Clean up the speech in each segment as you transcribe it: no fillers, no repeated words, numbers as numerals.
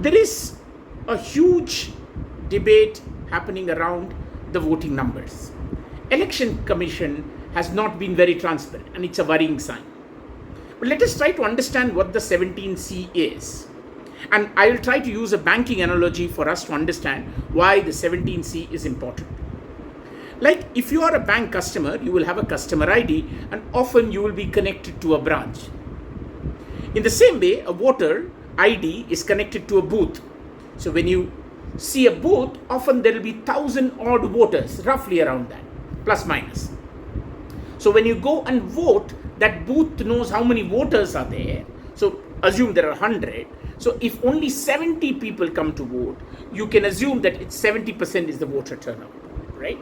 there is a huge debate happening around the voting numbers. Election Commission has not been very transparent, and it's a worrying sign. But let us try to understand what the 17C is. And I will try to use a banking analogy for us to understand why the 17C is important. Like if you are a bank customer, you will have a customer ID, and often you will be connected to a branch. In the same way, a voter ID is connected to a booth. So when you see a booth, often there will be 1,000 odd voters, roughly around that, plus minus. So when you go and vote, that booth knows how many voters are there. So assume there are 100. So if only 70 people come to vote, you can assume that it's 70% is the voter turnout, right?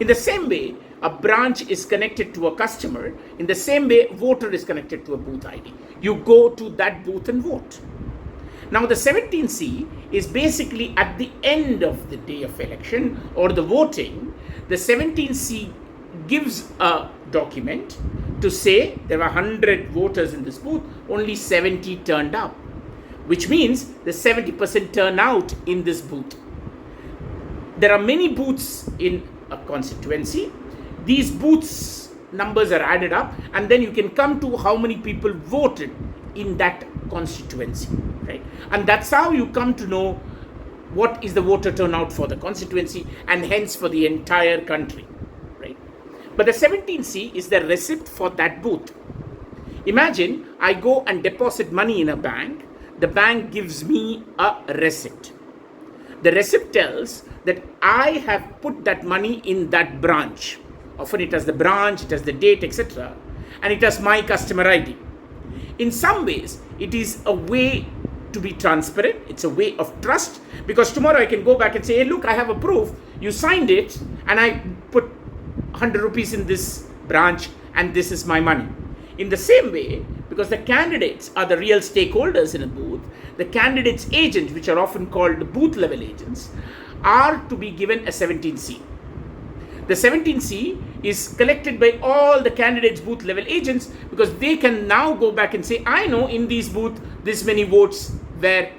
In the same way, a branch is connected to a customer. In the same way, a voter is connected to a booth ID. You go to that booth and vote. Now the 17C is basically at the end of the day of election or the voting. The 17C gives a document to say there were 100 voters in this booth, only 70 turned up, which means the 70% turnout in this booth. There are many booths in a constituency. These booths numbers are added up, and then you can come to how many people voted in that constituency, right? And that's how you come to know what is the voter turnout for the constituency and hence for the entire country, right? But the 17C is the receipt for that booth. Imagine I go and deposit money in a bank. The bank gives me a receipt. The receipt tells that I have put that money in that branch. Often it has the branch, it has the date, etc. And it has my customer ID. In some ways, it is a way to be transparent. It's a way of trust, because tomorrow I can go back and say, hey, look, I have a proof. You signed it and I put 100 rupees in this branch and this is my money. In the same way, because the candidates are the real stakeholders in a booth, the candidates' agents, which are often called booth level agents, are to be given a 17C. The 17C is collected by all the candidates' booth level agents, because they can now go back and say, I know in these booths this many votes were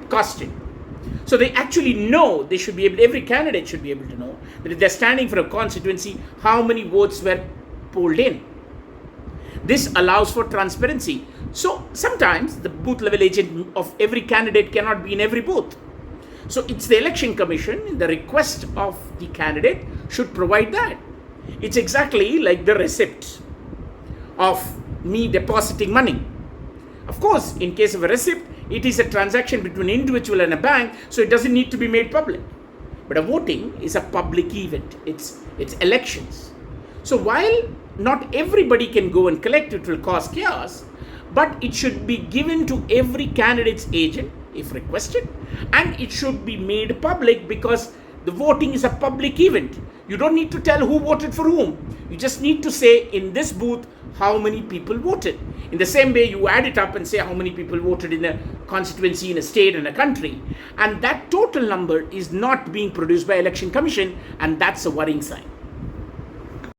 casted. So they actually know, they should be able, every candidate should be able to know that if they're standing for a constituency, how many votes were polled in. This allows for transparency. So sometimes the booth level agent of every candidate cannot be in every booth. So it's the Election Commission, the request of the candidate should provide that. It's exactly like the receipt of me depositing money. Of course, in case of a receipt, it is a transaction between an individual and a bank, so it doesn't need to be made public. But a voting is a public event. It's elections. So while not everybody can go and collect, it will cause chaos, but it should be given to every candidate's agent if requested, and it should be made public because the voting is a public event. You don't need to tell who voted for whom. You just need to say in this booth how many people voted. In the same way, you add it up and say how many people voted in a constituency, in a state, and a country. And that total number is not being produced by Election Commission, and that's a worrying sign.